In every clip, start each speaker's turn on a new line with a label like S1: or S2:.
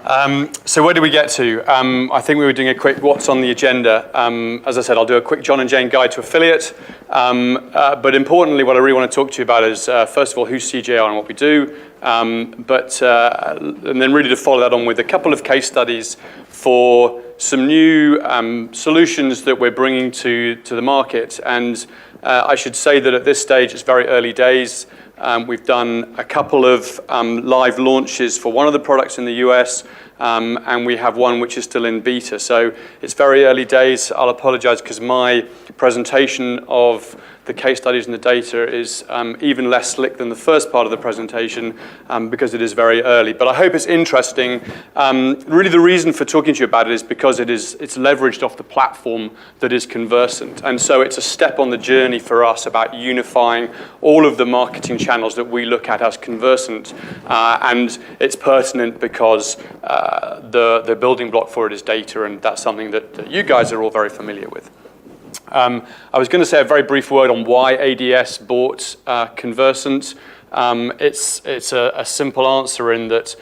S1: So where did we get to? I think we were doing a quick what's on the agenda. As I said, I'll do a quick John and Jane guide to affiliate. But importantly, what I really want to talk to you about is, first of all, who's CJR and what we do. And then really to follow that on with a couple of case studies for some new solutions that we're bringing to the market. And I should say that at this stage, it's very early days. We've done a couple of live launches for one of the products in the US, and we have one which is still in beta. So it's very early days. I'll apologize because my presentation of the case studies and the data is even less slick than the first part of the presentation because it is very early. But I hope it's interesting. Really the reason for talking to you about it is because it's leveraged off the platform that is Conversant. And so it's a step on the journey for us about unifying all of the marketing channels that we look at as Conversant. And it's pertinent because the building block for it is data, and that's something that you guys are all very familiar with. I was going to say a very brief word on why ADS bought Conversant. It's a simple answer in that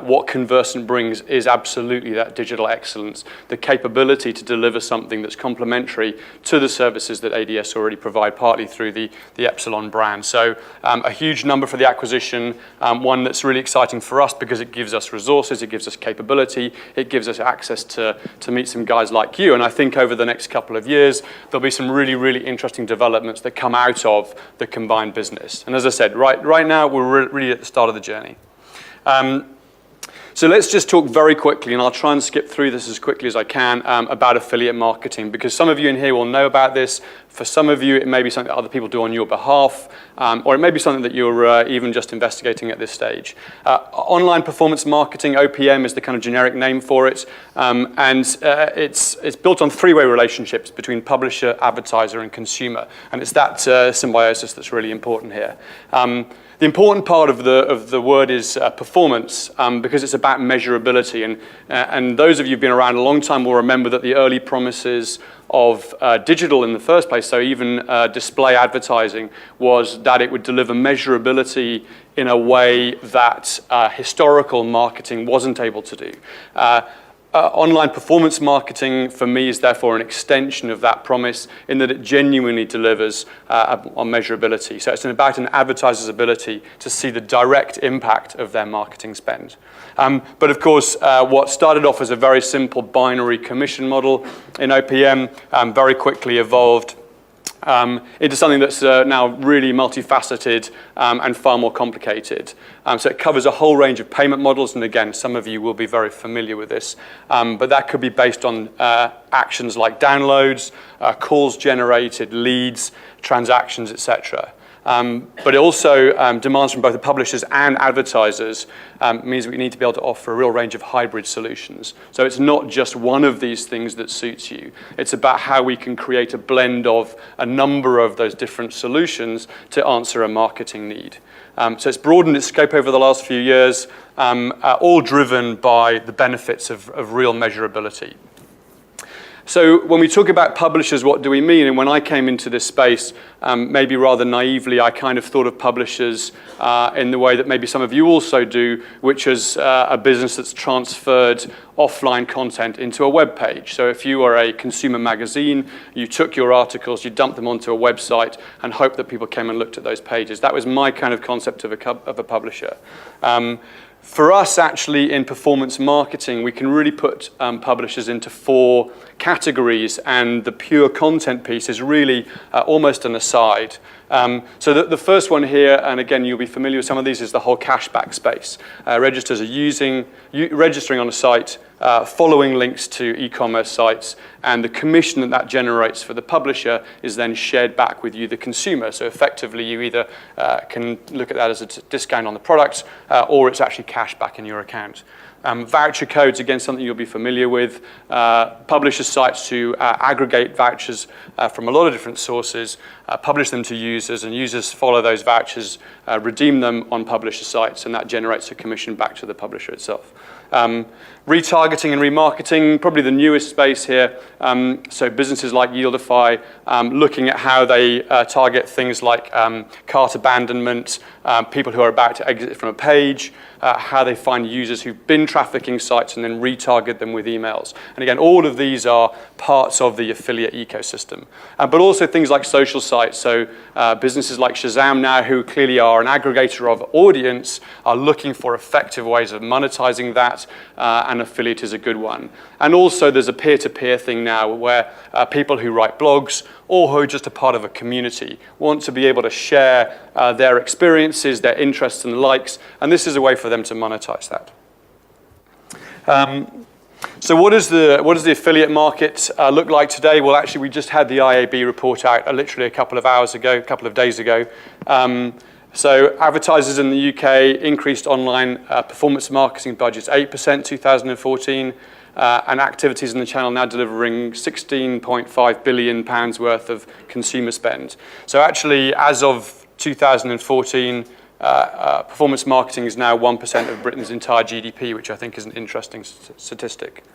S1: what Conversant brings is absolutely that digital excellence, the capability to deliver something that's complementary to the services that ADS already provide, partly through the Epsilon brand. So a huge number for the acquisition, one that's really exciting for us because it gives us resources, it gives us capability, it gives us access to meet some guys like you. And I think over the next couple of years, there'll be some really, really interesting developments that come out of the combined business. And as I said, right now, we're really at the start of the journey. So let's just talk very quickly, and I'll try and skip through this as quickly as I can, about affiliate marketing, because some of you in here will know about this. For some of you, it may be something that other people do on your behalf, or it may be something that you're even just investigating at this stage. Online performance marketing, OPM, is the kind of generic name for it, and it's built on three-way relationships between publisher, advertiser, and consumer, and it's that symbiosis that's really important here. The important part of the word is performance, because it's about measurability. And those of you who've been around a long time will remember that the early promises of digital in the first place, so even display advertising, was that it would deliver measurability in a way that historical marketing wasn't able to do. Online performance marketing, for me, is therefore an extension of that promise in that it genuinely delivers on measurability. So it's about an advertiser's ability to see the direct impact of their marketing spend. But of course, what started off as a very simple binary commission model in OPM very quickly evolved into something that's now really multifaceted and far more complicated. So it covers a whole range of payment models, and again, some of you will be very familiar with this, but that could be based on actions like downloads, calls generated, leads, transactions, etc. But it also demands from both the publishers and advertisers means we need to be able to offer a real range of hybrid solutions. So it's not just one of these things that suits you. It's about how we can create a blend of a number of those different solutions to answer a marketing need. So it's broadened its scope over the last few years, all driven by the benefits of real measurability. So when we talk about publishers, what do we mean? And when I came into this space, maybe rather naively, I kind of thought of publishers in the way that maybe some of you also do, which is a business that's transferred offline content into a web page. So if you are a consumer magazine, you took your articles, you dumped them onto a website and hoped that people came and looked at those pages. That was my kind of concept of a publisher. For us, actually, in performance marketing, we can really put publishers into four categories, and the pure content piece is really almost an aside. So the first one here, and again, you'll be familiar with some of these, is the whole cashback space. Registrars are registering on a site, following links to e-commerce sites, and the commission that generates for the publisher is then shared back with you, the consumer. So effectively, you either can look at that as a discount on the product, or it's actually cash back in your account. Voucher codes, again, something you'll be familiar with. Publisher sites to aggregate vouchers from a lot of different sources, publish them to users, and users follow those vouchers, redeem them on publisher sites, and that generates a commission back to the publisher itself. Retargeting and remarketing, probably the newest space here. So businesses like Yieldify, looking at how they target things like cart abandonment, people who are about to exit from a page, how they find users who've been trafficking sites and then retarget them with emails. And again, all of these are parts of the affiliate ecosystem. But also things like social sites. So businesses like Shazam now, who clearly are an aggregator of audience, are looking for effective ways of monetizing that, and affiliate is a good one. And also there's a peer-to-peer thing now where people who write blogs or who are just a part of a community want to be able to share their experiences, their interests and likes, and this is a way for them to monetize that. So what does the affiliate market look like today? Well, actually, we just had the IAB report out literally a couple of days ago. So advertisers in the UK increased online performance marketing budgets 8% 2014, and activities in the channel now delivering £16.5 billion worth of consumer spend. So actually, as of 2014, performance marketing is now 1% of Britain's entire GDP, which I think is an interesting statistic.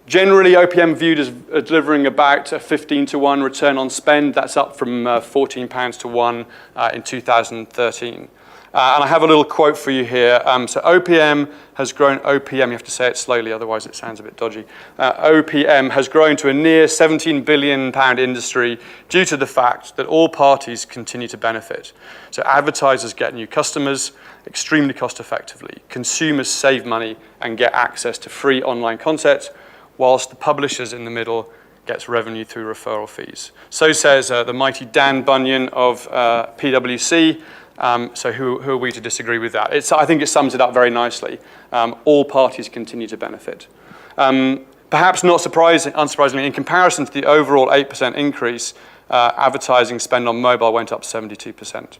S1: Generally, OPM viewed as delivering about a 15-to-1 return on spend. That's up from £14 to 1 in 2013. And I have a little quote for you here. So OPM has grown, OPM, you have to say it slowly, otherwise it sounds a bit dodgy. OPM has grown to a near £17 billion industry due to the fact that all parties continue to benefit. So advertisers get new customers extremely cost effectively. Consumers save money and get access to free online content, whilst the publishers in the middle gets revenue through referral fees. So says the mighty Dan Bunyan of PwC. So who are we to disagree with that? I think it sums it up very nicely. All parties continue to benefit. Perhaps not unsurprisingly, in comparison to the overall 8% increase, advertising spend on mobile went up 72%.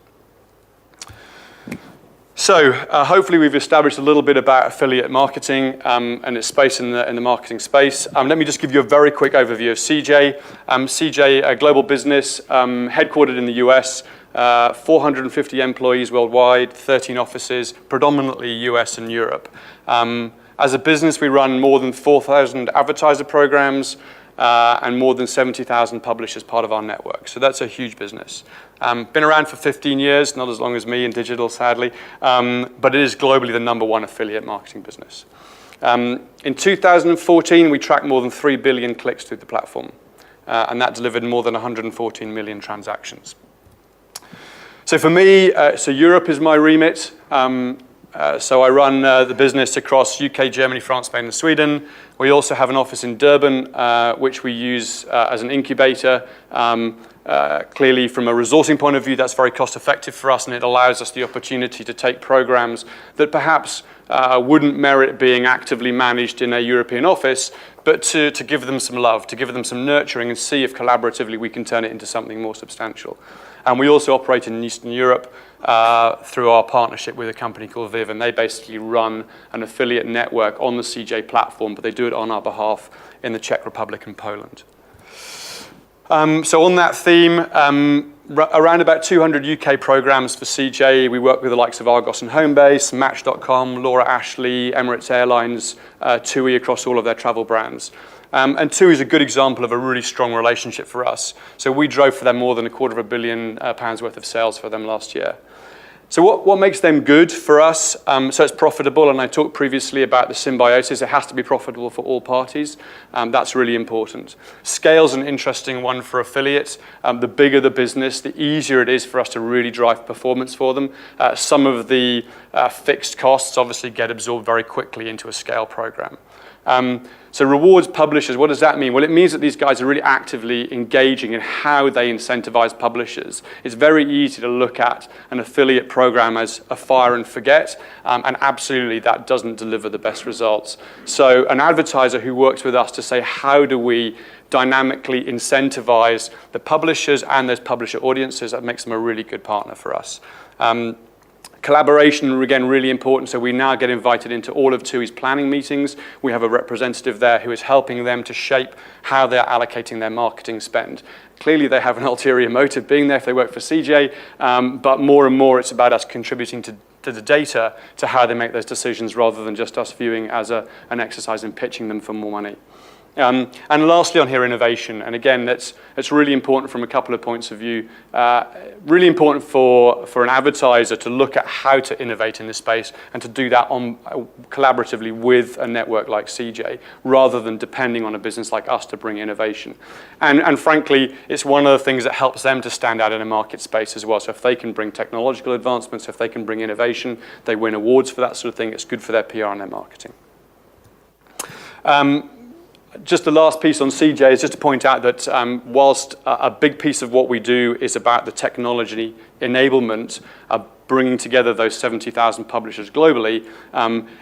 S1: So hopefully we've established a little bit about affiliate marketing and its space in the marketing space. Let me just give you a very quick overview of CJ. CJ, a global business headquartered in the US, 450 employees worldwide, 13 offices, predominantly US and Europe. As a business, we run more than 4,000 advertiser programs and more than 70,000 publishers part of our network. So that's a huge business. Been around for 15 years, not as long as me in digital, sadly, but it is globally the #1 affiliate marketing business. In 2014, we tracked more than 3 billion clicks through the platform, and that delivered more than 114 million transactions. So for me, so Europe is my remit. So I run the business across UK, Germany, France, Spain, and Sweden. We also have an office in Durban, which we use as an incubator. Clearly, from a resourcing point of view, that's very cost effective for us, and it allows us the opportunity to take programs that perhaps wouldn't merit being actively managed in a European office, but to give them some love, to give them some nurturing, and see if collaboratively we can turn it into something more substantial. And we also operate in Eastern Europe through our partnership with a company called Viv, and they basically run an affiliate network on the CJ platform, but they do it on our behalf in the Czech Republic and Poland. So on that theme, around about 200 UK programs for CJ. We work with the likes of Argos and Homebase, Match.com, Laura Ashley, Emirates Airlines, TUI across all of their travel brands. And TUI is a good example of a really strong relationship for us. So we drove for them more than £250 million worth of sales for them last year. So what makes them good for us? So it's profitable, and I talked previously about the symbiosis. It has to be profitable for all parties. That's really important. Scale's an interesting one for affiliates. The bigger the business, the easier it is for us to really drive performance for them. Some of the fixed costs obviously get absorbed very quickly into a scale program. So rewards publishers, what does that mean? Well, it means that these guys are really actively engaging in how they incentivize publishers. It's very easy to look at an affiliate program as a fire and forget, and absolutely that doesn't deliver the best results. So an advertiser who works with us to say, how do we dynamically incentivize the publishers and those publisher audiences, that makes them a really good partner for us. Collaboration, again, really important. So we now get invited into all of TUI's planning meetings. We have a representative there who is helping them to shape how they're allocating their marketing spend. Clearly, they have an ulterior motive being there if they work for CJ, but more and more it's about us contributing to the data to how they make those decisions rather than just us viewing as an exercise in pitching them for more money. And lastly on here, innovation. And again, that's really important from a couple of points of view. Really important for an advertiser to look at how to innovate in this space and to do that collaboratively with a network like CJ, rather than depending on a business like us to bring innovation. And frankly, it's one of the things that helps them to stand out in a market space as well. So if they can bring technological advancements, if they can bring innovation, they win awards for that sort of thing. It's good for their PR and their marketing. Just the last piece on CJ is just to point out that whilst a big piece of what we do is about the technology enablement, bringing together those 70,000 publishers globally,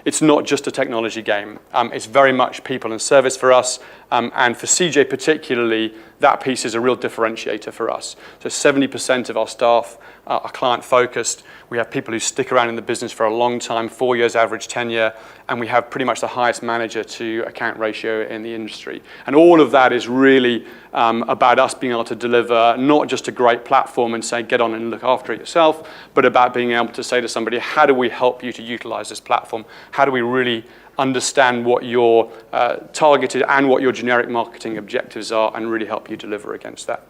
S1: it's not just a technology game. It's very much people and service for us, and for CJ particularly, that piece is a real differentiator for us. So 70% of our staff are client-focused. We have people who stick around in the business for a long time, 4 years average tenure, and we have pretty much the highest manager to account ratio in the industry. And all of that is really about us being able to deliver not just a great platform and say, get on and look after it yourself, but about being able to say to somebody, how do we help you to utilize this platform? How do we really understand what your targeted and what your generic marketing objectives are and really help you deliver against that?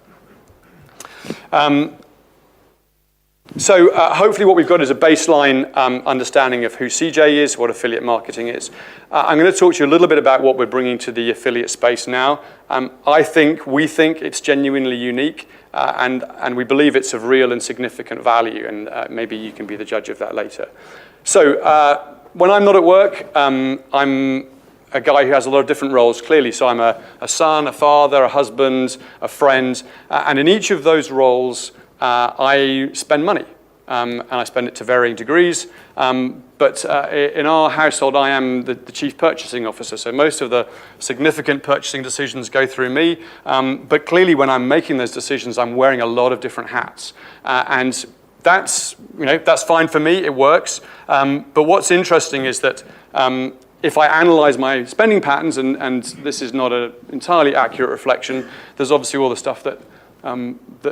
S1: So hopefully what we've got is a baseline understanding of who CJ is, what affiliate marketing is. I'm going to talk to you a little bit about what we're bringing to the affiliate space now. We think it's genuinely unique, and we believe it's of real and significant value, and maybe you can be the judge of that later. So when I'm not at work, I'm a guy who has a lot of different roles, clearly. So I'm a son, a father, a husband, a friend, and in each of those roles, I spend money, and I spend it to varying degrees. But in our household, I am the chief purchasing officer, so most of the significant purchasing decisions go through me. But clearly, when I'm making those decisions, I'm wearing a lot of different hats, and that's fine for me. It works. But what's interesting is that if I analyze my spending patterns, and this is not an entirely accurate reflection, there's obviously all the stuff that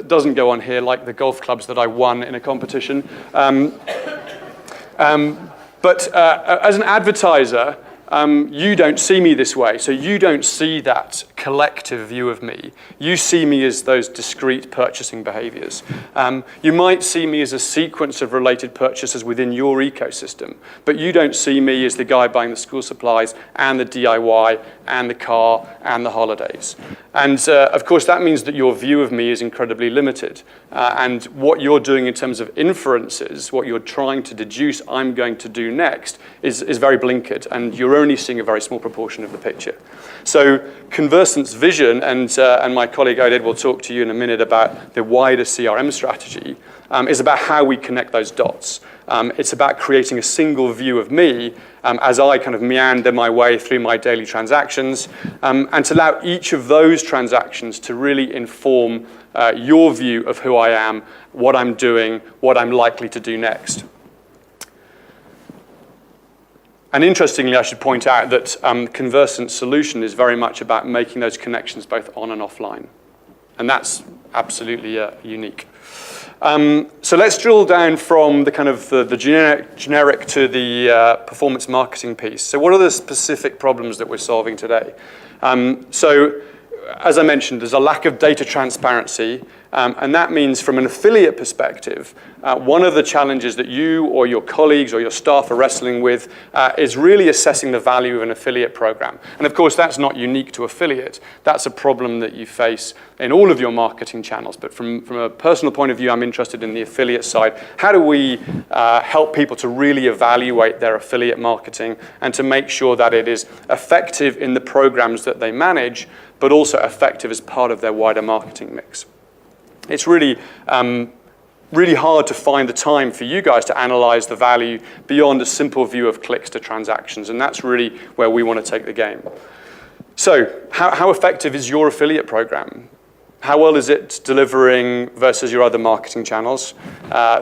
S1: doesn't go on here, like the golf clubs that I won in a competition. But as an advertiser, you don't see me this way. So you don't see that collective view of me. You see me as those discrete purchasing behaviors. You might see me as a sequence of related purchases within your ecosystem, but you don't see me as the guy buying the school supplies and the DIY and the car and the holidays. And of course, that means that your view of me is incredibly limited. And what you're doing in terms of inferences, what you're trying to deduce I'm going to do next, is very blinkered, and you're only seeing a very small proportion of the picture. So Conversant's vision, and my colleague Oded will talk to you in a minute about the wider CRM strategy, is about how we connect those dots. It's about creating a single view of me as I kind of meander my way through my daily transactions, and to allow each of those transactions to really inform your view of who I am, what I'm doing, what I'm likely to do next. And interestingly, I should point out that Conversant's solution is very much about making those connections both on and offline. And that's absolutely unique. So let's drill down from the kind of the generic to the performance marketing piece. So what are the specific problems that we're solving today? So as I mentioned, there's a lack of data transparency, and that means from an affiliate perspective, one of the challenges that you or your colleagues or your staff are wrestling with is really assessing the value of an affiliate program. And of course, that's not unique to affiliate. That's a problem that you face in all of your marketing channels. But from a personal point of view, I'm interested in the affiliate side. How do we help people to really evaluate their affiliate marketing and to make sure that it is effective in the programs that they manage, but also effective as part of their wider marketing mix? It's really hard to find the time for you guys to analyze the value beyond a simple view of clicks to transactions, and that's really where we want to take the game. So how effective is your affiliate program? How well is it delivering versus your other marketing channels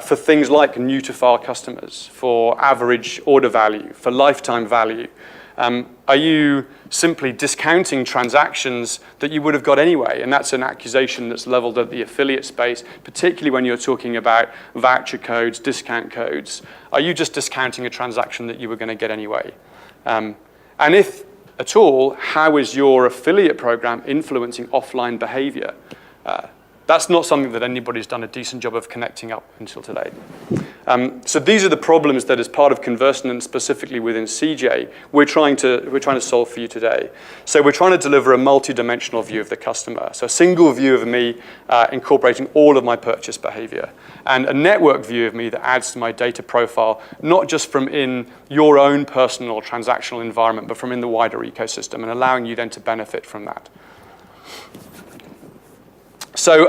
S1: for things like new to file customers, for average order value, for lifetime value? Are you simply discounting transactions that you would have got anyway? And that's an accusation that's leveled at the affiliate space, particularly when you're talking about voucher codes, discount codes. Are you just discounting a transaction that you were going to get anyway? And if at all, how is your affiliate program influencing offline behavior? That's not something that anybody's done a decent job of connecting up until today. So these are the problems that, as part of Conversant and specifically within CJ, we're trying to solve for you today. So we're trying to deliver a multi-dimensional view of the customer. So a single view of me incorporating all of my purchase behavior, and a network view of me that adds to my data profile, not just from in your own personal transactional environment, but from in the wider ecosystem, and allowing you then to benefit from that. So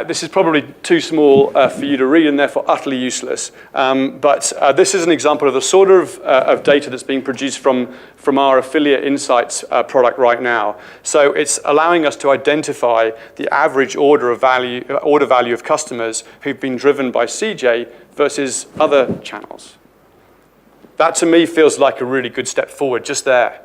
S1: this is probably too small for you to read and therefore utterly useless. But this is an example of the sort of data that's being produced from our Affiliate Insights product right now. So it's allowing us to identify the average order value of customers who've been driven by CJ versus other channels. That to me feels like a really good step forward just there.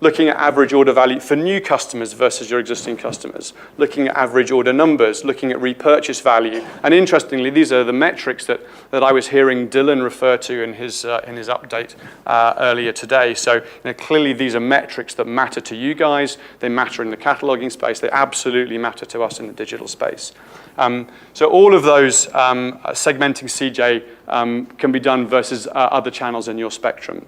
S1: Looking at average order value for new customers versus your existing customers, looking at average order numbers, looking at repurchase value. And interestingly, these are the metrics that I was hearing Dylan refer to in his update earlier today. So clearly these are metrics that matter to you guys. They matter in the cataloging space. They absolutely matter to us in the digital space. So all of those segmenting CJ can be done versus other channels in your spectrum.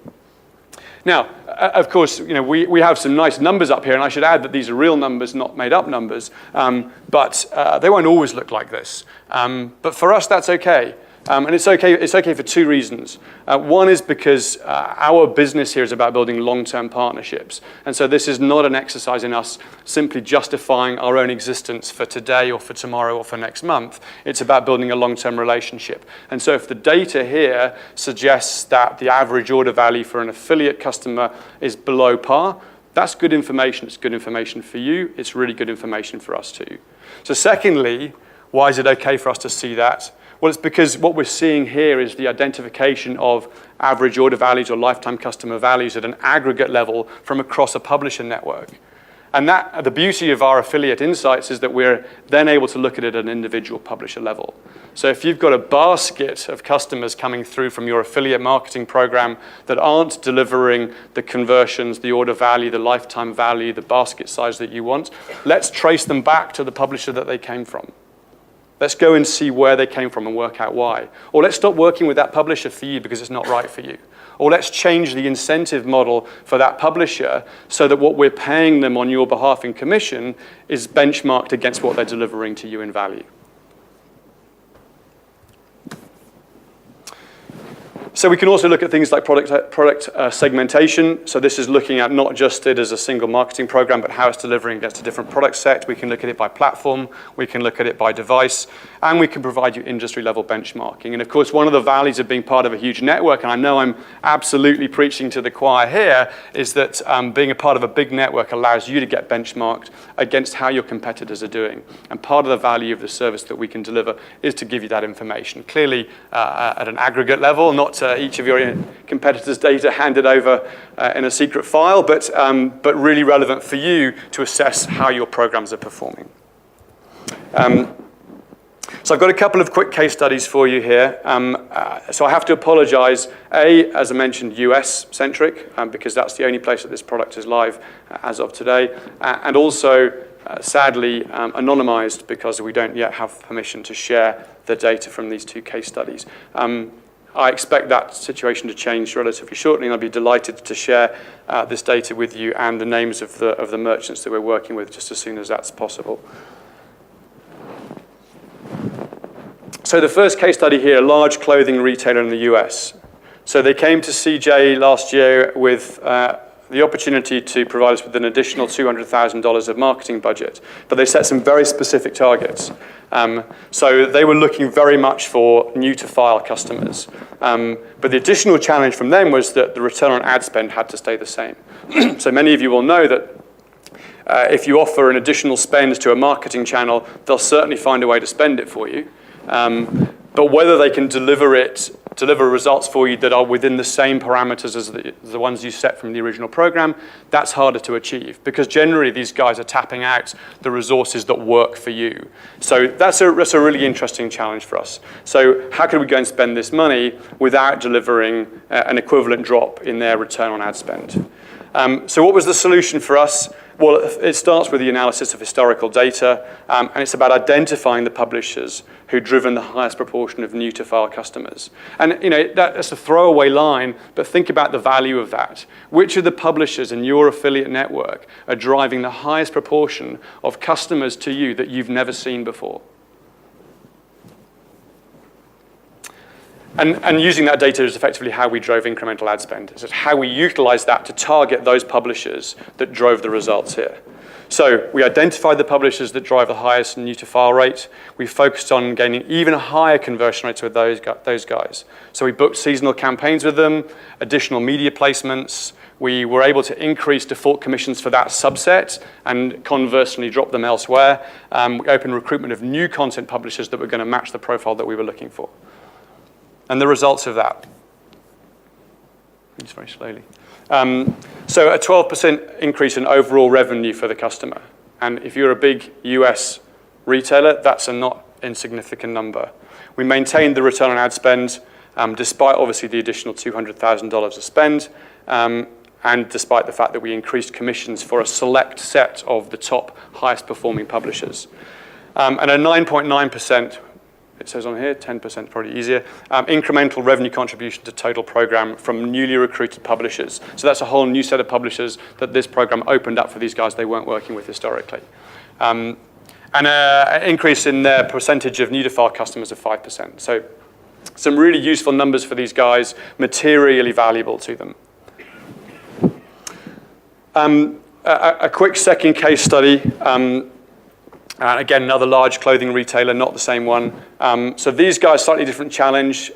S1: Now, of course, we have some nice numbers up here, and I should add that these are real numbers, not made-up numbers, but they won't always look like this. But for us, that's okay. And it's okay for two reasons. One is because our business here is about building long-term partnerships. And so this is not an exercise in us simply justifying our own existence for today or for tomorrow or for next month. It's about building a long-term relationship. And so if the data here suggests that the average order value for an affiliate customer is below par, that's good information. It's good information for you. It's really good information for us too. So secondly, why is it okay for us to see that? Well, it's because what we're seeing here is the identification of average order values or lifetime customer values at an aggregate level from across a publisher network. And the beauty of our affiliate insights is that we're then able to look at it at an individual publisher level. So if you've got a basket of customers coming through from your affiliate marketing program that aren't delivering the conversions, the order value, the lifetime value, the basket size that you want, let's trace them back to the publisher that they came from. Let's go and see where they came from and work out why. Or let's stop working with that publisher for you because it's not right for you. Or let's change the incentive model for that publisher so that what we're paying them on your behalf in commission is benchmarked against what they're delivering to you in value. So we can also look at things like product segmentation. So this is looking at not just it as a single marketing program, but how it's delivering against a different product set. We can look at it by platform. We can look at it by device. And we can provide you industry-level benchmarking. And of course, one of the values of being part of a huge network, and I know I'm absolutely preaching to the choir here, is that being a part of a big network allows you to get benchmarked against how your competitors are doing. And part of the value of the service that we can deliver is to give you that information. Clearly, at an aggregate level, not each of your competitors' data handed over in a secret file, but really relevant for you to assess how your programs are performing. So I've got a couple of quick case studies for you here. So I have to apologize, as I mentioned, US-centric, because that's the only place that this product is live as of today, and also, sadly, anonymized because we don't yet have permission to share the data from these two case studies. I expect that situation to change relatively shortly, and I'll be delighted to share this data with you and the names of the merchants that we're working with just as soon as that's possible. So the first case study here, a large clothing retailer in the US. So they came to CJ last year with the opportunity to provide us with an additional $200,000 of marketing budget, but they set some very specific targets. So they were looking very much for new-to-file customers. But the additional challenge from them was that the return on ad spend had to stay the same. So many of you will know that if you offer an additional spend to a marketing channel, they'll certainly find a way to spend it for you. But whether they can deliver it deliver results for you that are within the same parameters as the ones you set from the original program, that's harder to achieve because generally these guys are tapping out the resources that work for you. So that's a really interesting challenge for us. So how can we go and spend this money without delivering an equivalent drop in their return on ad spend? So what was the solution for us? Well, it starts with the analysis of historical data, and it's about identifying the publishers who've driven the highest proportion of new-to-file customers. And that's a throwaway line, but think about the value of that. Which of the publishers in your affiliate network are driving the highest proportion of customers to you that you've never seen before? And using that data is effectively how we drove incremental ad spend. It's how we utilize that to target those publishers that drove the results here. So we identified the publishers that drive the highest new-to-file rate. We focused on gaining even higher conversion rates with those guys. So we booked seasonal campaigns with them, additional media placements. We were able to increase default commissions for that subset and conversely drop them elsewhere. We opened recruitment of new content publishers that were going to match the profile that we were looking for. And the results of that, just very slowly. So a 12% increase in overall revenue for the customer. And if you're a big US retailer, that's a not insignificant number. We maintained the return on ad spend, despite obviously the additional $200,000 of spend, and despite the fact that we increased commissions for a select set of the top highest performing publishers. And a 9.9%, it says on here, 10% probably easier, incremental revenue contribution to total program from newly recruited publishers. So that's a whole new set of publishers that this program opened up for these guys they weren't working with historically. And an increase in their percentage of new-to-file customers of 5%. So some really useful numbers for these guys, materially valuable to them. A quick second case study. Again, another large clothing retailer, not the same one. So these guys, slightly different challenge.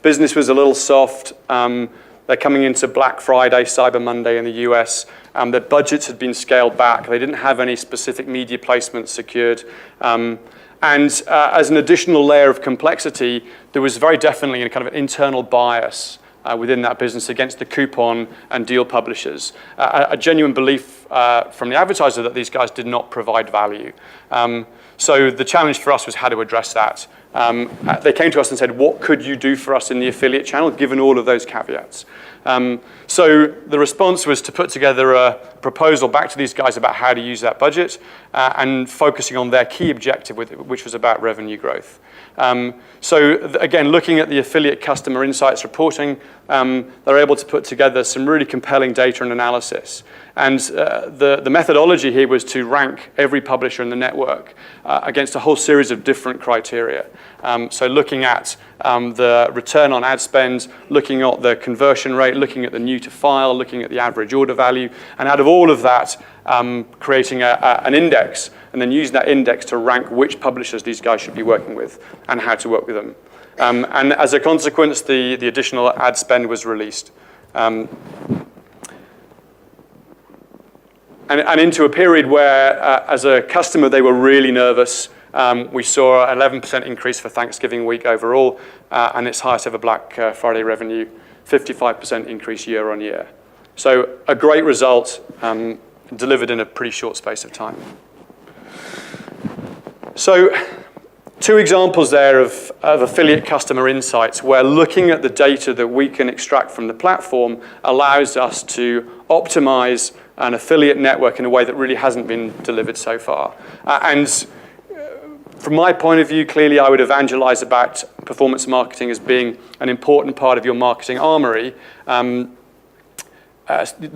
S1: Business was a little soft. They're coming into Black Friday, Cyber Monday in the US. Their budgets had been scaled back. They didn't have any specific media placements secured. And as an additional layer of complexity, there was very definitely a kind of internal bias within that business against the coupon and deal publishers. A genuine belief from the advertiser that these guys did not provide value. So the challenge for us was how to address that. They came to us and said, what could you do for us in the affiliate channel, given all of those caveats? So the response was to put together a proposal back to these guys about how to use that budget and focusing on their key objective, which was about revenue growth. Again, looking at the affiliate customer insights reporting, they're able to put together some really compelling data and analysis. And the methodology here was to rank every publisher in the network against a whole series of different criteria. So looking at the return on ad spend, looking at the conversion rate, looking at the new to file, looking at the average order value, and out of all of that, creating an index, and then using that index to rank which publishers these guys should be working with and how to work with them. And as a consequence, the additional ad spend was released. And into a period where, as a customer, they were really nervous. We saw an 11% increase for Thanksgiving week overall, and its highest ever Black Friday revenue, 55% increase year on year. So a great result delivered in a pretty short space of time. So 2 examples there of affiliate customer insights where looking at the data that we can extract from the platform allows us to optimize an affiliate network in a way that really hasn't been delivered so far. And from my point of view, clearly I would evangelize about performance marketing as being an important part of your marketing armory. The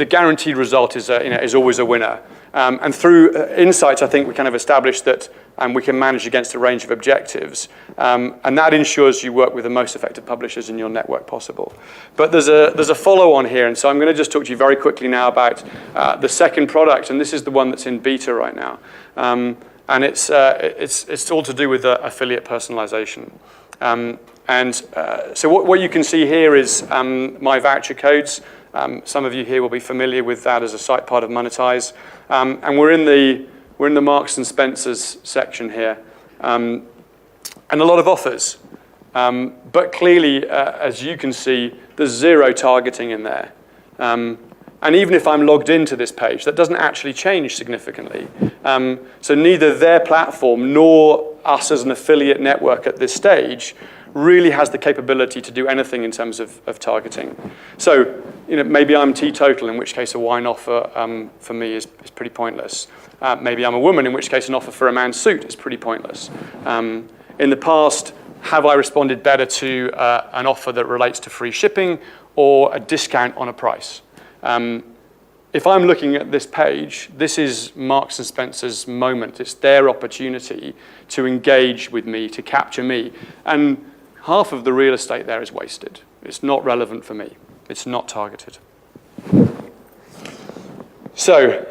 S1: guaranteed result is always a winner. And through insights, I think we kind of established that we can manage against a range of objectives. And that ensures you work with the most effective publishers in your network possible. But there's a follow-on here, and so I'm going to just talk to you very quickly now about the second product, and this is the one that's in beta right now. And it's all to do with affiliate personalization. So what you can see here is my voucher codes. Some of you here will be familiar with that as a site part of Monetize. And we're in the Marks and Spencer's section here. And a lot of offers. But clearly, as you can see, there's zero targeting in there. And even if I'm logged into this page, that doesn't actually change significantly. So neither their platform nor us as an affiliate network at this stage really has the capability to do anything in terms of targeting. So maybe I'm teetotal, in which case a wine offer for me is pretty pointless. Maybe I'm a woman, in which case an offer for a man's suit is pretty pointless. In the past, have I responded better to an offer that relates to free shipping or a discount on a price? If I'm looking at this page, this is Marks and Spencer's moment. It's their opportunity to engage with me, to capture me. And half of the real estate there is wasted. It's not relevant for me. It's not targeted. So,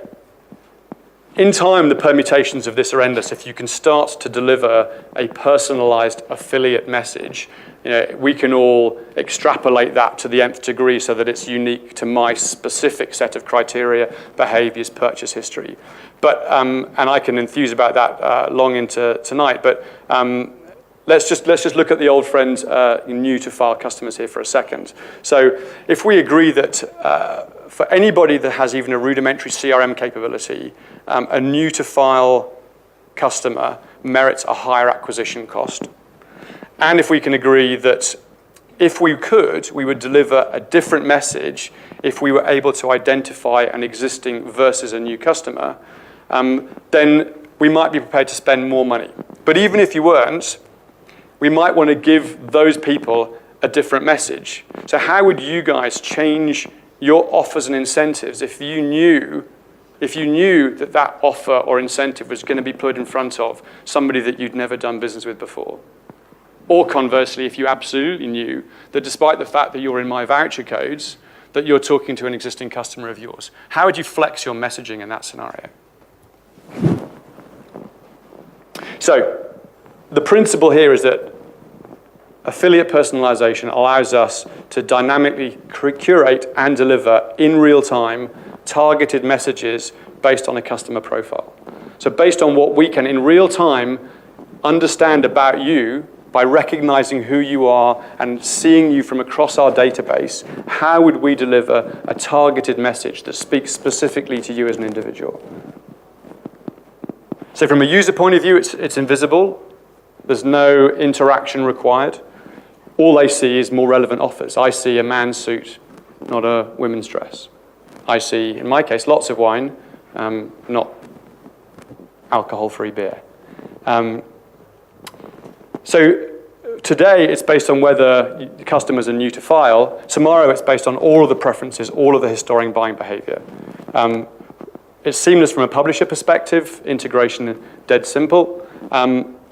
S1: in time, the permutations of this are endless. If you can start to deliver a personalized affiliate message, we can all extrapolate that to the nth degree so that it's unique to my specific set of criteria, behaviors, purchase history. But, and I can enthuse about that long into tonight, but let's just look at the old friend new to file customers here for a second. So if we agree that for anybody that has even a rudimentary CRM capability, a new to file customer merits a higher acquisition cost. And if we can agree that if we could, we would deliver a different message if we were able to identify an existing versus a new customer, then we might be prepared to spend more money. But even if you weren't, we might want to give those people a different message. So how would you guys change your offers and incentives if you knew that that offer or incentive was going to be put in front of somebody that you'd never done business with before? Or conversely, if you absolutely knew that despite the fact that you're in my voucher codes, that you're talking to an existing customer of yours. How would you flex your messaging in that scenario? So the principle here is that affiliate personalization allows us to dynamically curate and deliver in real time targeted messages based on a customer profile. So based on what we can in real time understand about you by recognizing who you are and seeing you from across our database, how would we deliver a targeted message that speaks specifically to you as an individual? So from a user point of view, it's invisible. There's no interaction required. All they see is more relevant offers. I see a man's suit, not a women's dress. I see, in my case, lots of wine, not alcohol-free beer. So today, it's based on whether customers are new to file. Tomorrow, it's based on all of the preferences, all of the historic buying behavior. It's seamless from a publisher perspective, integration dead simple.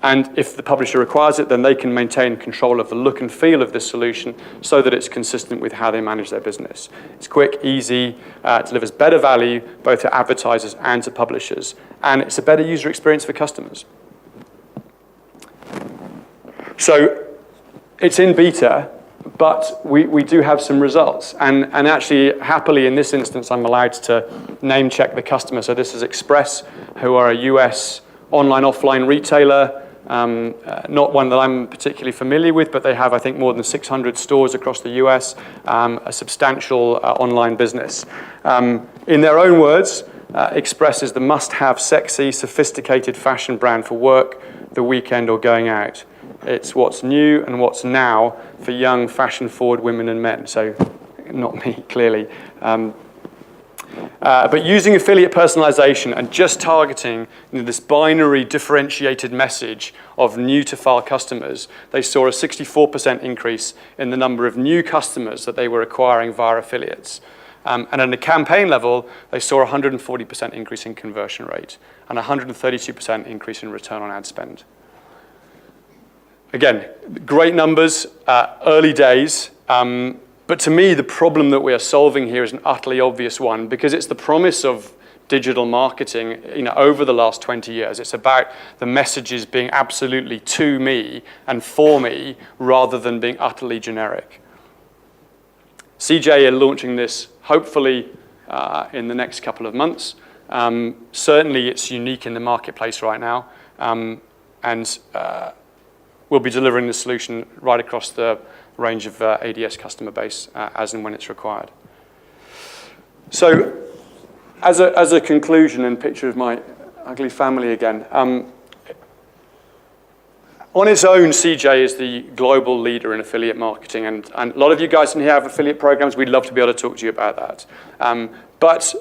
S1: And if the publisher requires it, then they can maintain control of the look and feel of this solution so that it's consistent with how they manage their business. It's quick, easy, delivers better value both to advertisers and to publishers, and it's a better user experience for customers. So it's in beta, but we do have some results. And actually, happily, in this instance, I'm allowed to name check the customer. So this is Express, who are a US online-offline retailer. Not one that I'm particularly familiar with, but they have, I think, more than 600 stores across the US, a substantial online business. In their own words, Express is the must-have, sexy, sophisticated fashion brand for work, the weekend, or going out. It's what's new and what's now for young, fashion-forward women and men. So, not me, clearly. But using affiliate personalization and just targeting this binary differentiated message of new-to-file customers, they saw a 64% increase in the number of new customers that they were acquiring via affiliates. And at a campaign level, they saw a 140% increase in conversion rate and a 132% increase in return on ad spend. Again, great numbers, early days. But to me, the problem that we are solving here is an utterly obvious one because it's the promise of digital marketing, over the last 20 years. It's about the messages being absolutely to me and for me rather than being utterly generic. CJ are launching this hopefully in the next couple of months. Certainly, it's unique in the marketplace right now. And we'll be delivering the solution right across the range of ADS customer base as and when it's required. So as a conclusion and picture of my ugly family again, on its own, CJ is the global leader in affiliate marketing, and a lot of you guys in here have affiliate programs. We'd love to be able to talk to you about that. But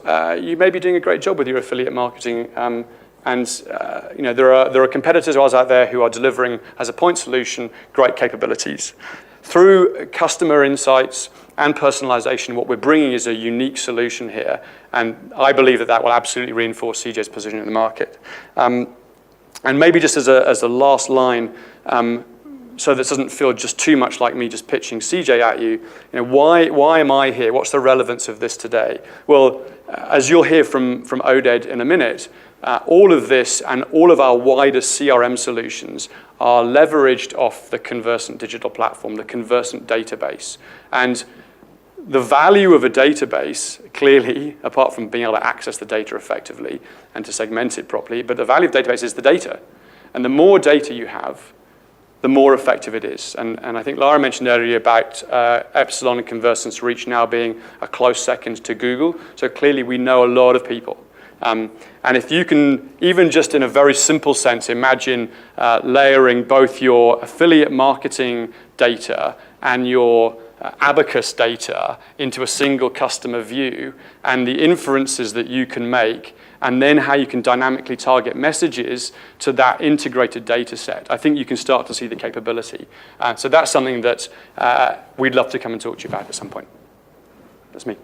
S1: you may be doing a great job with your affiliate marketing, you know, there are competitors of ours out there who are delivering, as a point solution, great capabilities. Through customer insights and personalization, what we're bringing is a unique solution here, and I believe that will absolutely reinforce CJ's position in the market. And maybe just as a last line, so this doesn't feel just too much like me just pitching CJ at you, you know, why am I here? What's the relevance of this today? Well, as you'll hear from Oded in a minute, all of this and all of our wider CRM solutions are leveraged off the Conversant digital platform, the Conversant database. And the value of a database, clearly, apart from being able to access the data effectively and to segment it properly, but the value of the database is the data. And the more data you have, the more effective it is. And I think Lara mentioned earlier about Epsilon and Conversant's reach now being a close second to Google. So clearly we know a lot of people. And if you can, even just in a very simple sense, imagine layering both your affiliate marketing data and your Abacus data into a single customer view, and the inferences that you can make, and then how you can dynamically target messages to that integrated data set, I think you can start to see the capability. So that's something that we'd love to come and talk to you about at some point. That's me.